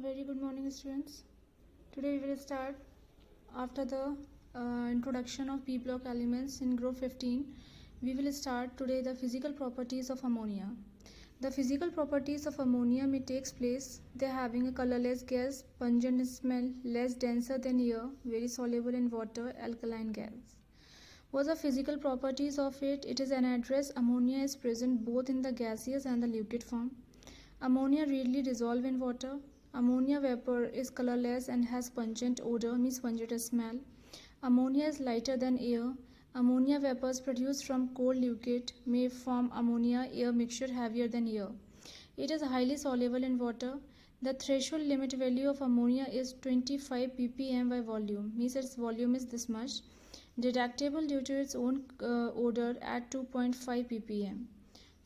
very good morning, students. Today we will start after the introduction of P block elements in group 15. We will start today the physical properties of ammonia. The physical properties of ammonia may takes place. They having a colorless gas, pungent smell, less denser than air, very soluble in water, alkaline gas. What are the physical properties of it? It is anhydrous. Ammonia is present both in the gaseous and the liquid form. Ammonia readily dissolve in water. Ammonia vapor is colorless and has pungent odor, means pungent smell. Ammonia is lighter than air. Ammonia vapors produced from cold liquid may form ammonia-air mixture heavier than air. It is highly soluble in water. The threshold limit value of ammonia is 25 ppm by volume, means its volume is this much. Detectable due to its own odor at 2.5 ppm.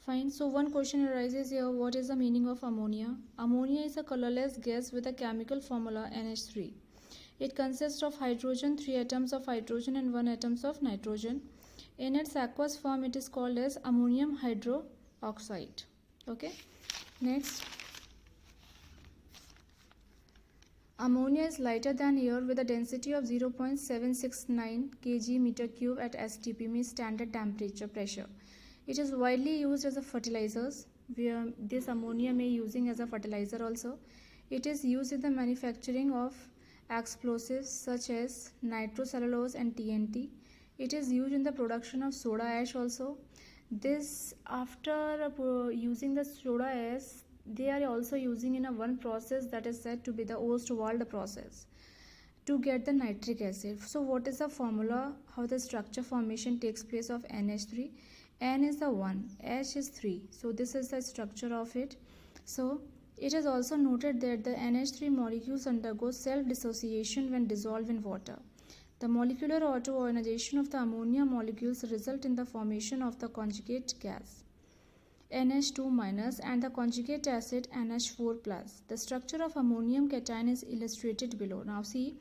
Fine. So one question arises here, what is the meaning of ammonia? Ammonia is a colorless gas with a chemical formula NH3. It consists of hydrogen, 3 atoms of hydrogen and 1 atoms of nitrogen. In its aqueous form, it is called as ammonium hydroxide. Okay. Next. Ammonia is lighter than air with a density of 0.769 kg meter cube at STP, means standard temperature pressure. It is widely used as a fertilizers. This ammonia may using as a fertilizer also. It is used in the manufacturing of explosives such as nitrocellulose and TNT. It is used in the production of soda ash also. This after using the soda ash, they are also using in a one process that is said to be the Ostwald process to get the nitric acid. So what is the formula, how the structure formation takes place of NH3? N is the 1, H is 3. So this is the structure of it. So it is also noted that the NH3 molecules undergo self-dissociation when dissolved in water. The molecular autoionization of the ammonia molecules result in the formation of the conjugate gas NH2- and the conjugate acid NH4+. The structure of ammonium cation is illustrated below. Now see,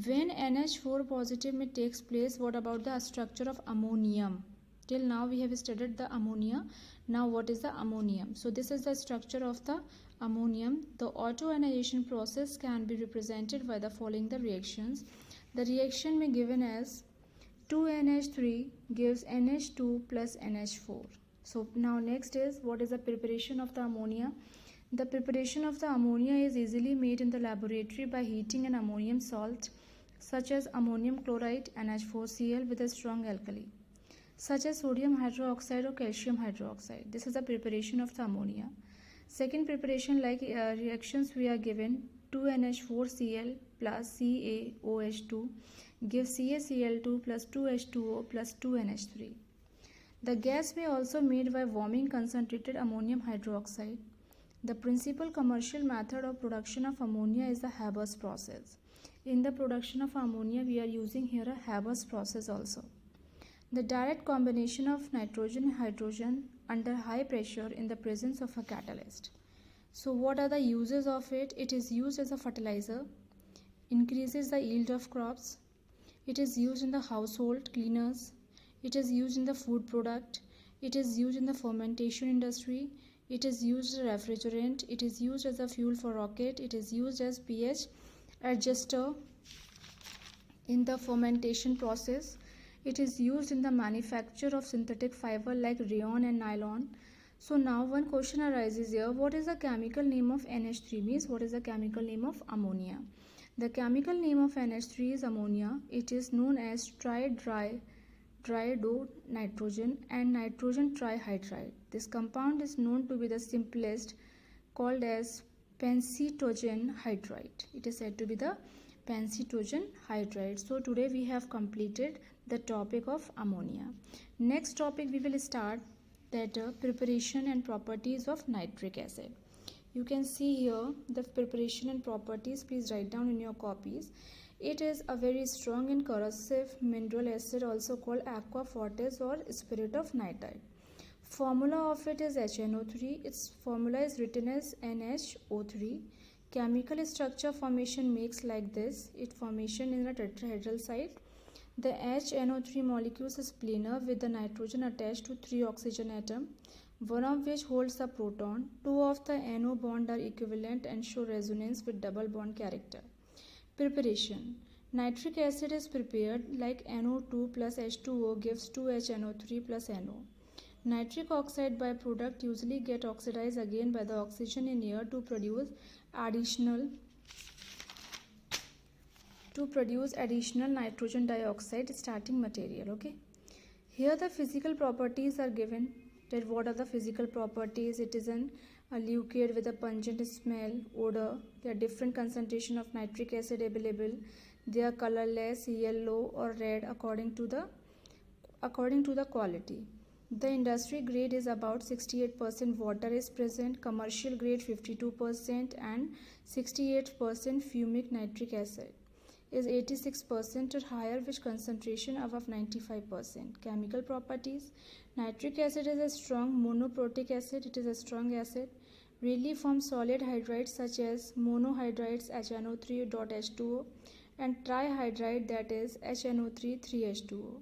when NH4 positive may takes place, what about the structure of ammonium? Till now we have studied the ammonia. Now what is the ammonium? So this is the structure of the ammonium. The autoionization process can be represented by the following the reactions. The reaction may given as 2NH3 gives NH2 plus NH4. So now next is, what is the preparation of the ammonia? The preparation of the ammonia is easily made in the laboratory by heating an ammonium salt such as ammonium chloride NH4Cl with a strong alkali, such as sodium hydroxide or calcium hydroxide. This is the preparation of the ammonia. Second preparation, like reactions we are given, 2NH4Cl plus CaOH2 gives CaCl2 plus 2H2O plus 2NH3. The gas may also made by warming concentrated ammonium hydroxide. The principal commercial method of production of ammonia is the Haber's process. In the production of ammonia, we are using here a Haber's process also. The direct combination of nitrogen and hydrogen under high pressure in the presence of a catalyst. So what are the uses of it? It is used as a fertilizer, increases the yield of crops. It is used in the household cleaners. It is used in the food product. It is used in the fermentation industry. It is used as a refrigerant. It is used as a fuel for rocket. It is used as pH adjuster in the fermentation process. It is used in the manufacture of synthetic fiber like rayon and nylon. So now one question arises here, what is the chemical name of NH3? Means what is the chemical name of ammonia? The chemical name of NH3 is ammonia. It is known as triiodonitrogen and nitrogen trihydride. This compound is known to be the simplest, called as pencetogen hydride. It is said to be the pencetogen hydride. So today we have completed the topic of ammonia. Next topic we will start, that preparation and properties of nitric acid. You can see here the preparation and properties. Please write down in your copies. It is a very strong and corrosive mineral acid, also called aqua fortis or spirit of nitrite. Formula of it is HNO3. Its formula is written as NHO3. Chemical structure formation makes like this. It formation in a tetrahedral site. The HNO3 molecules is planar with the nitrogen attached to 3 oxygen atom. one of which holds a proton. Two of the NO bonds are equivalent and show resonance with double bond character. Preparation. Nitric acid is prepared like NO2 plus H2O gives 2HNO3 plus NO. Nitric oxide byproduct usually get oxidized again by the oxygen in air to produce additional nitrogen dioxide starting material. Okay, here the physical properties are given. That what are the physical properties? It is a liquid with a pungent smell, odor. There are different concentration of nitric acid available. They are colorless, yellow or red according to the quality. The industry grade is about 68% water is present, commercial grade 52% and 68% fumic nitric acid is 86% or higher, which concentration above 95%. Chemical properties. Nitric acid is a strong monoprotic acid. It is a strong acid. Really forms solid hydrides such as monohydrides HNO3.H2O and trihydride, that is HNO3 3H2O.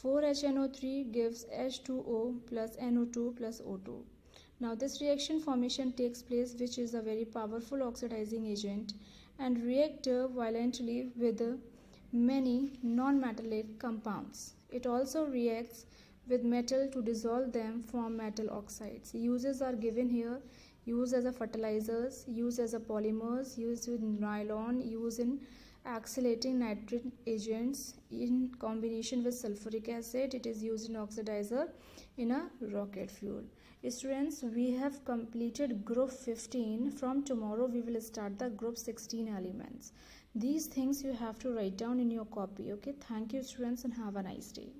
4HNO3 gives H2O plus NO2 plus O2. Now this reaction formation takes place, which is a very powerful oxidizing agent and react violently with many non-metallic compounds. It also reacts with metal to dissolve them, form metal oxides. Uses are given here. Used as a fertilizers, used as a polymers, used with nylon, used in accelerating nitric agents in combination with sulfuric acid. It is used in oxidizer in a rocket fuel. Students, we have completed group 15. From tomorrow we will start the group 16 elements. These things you have to write down in your copy. Okay, thank you students and have a nice day.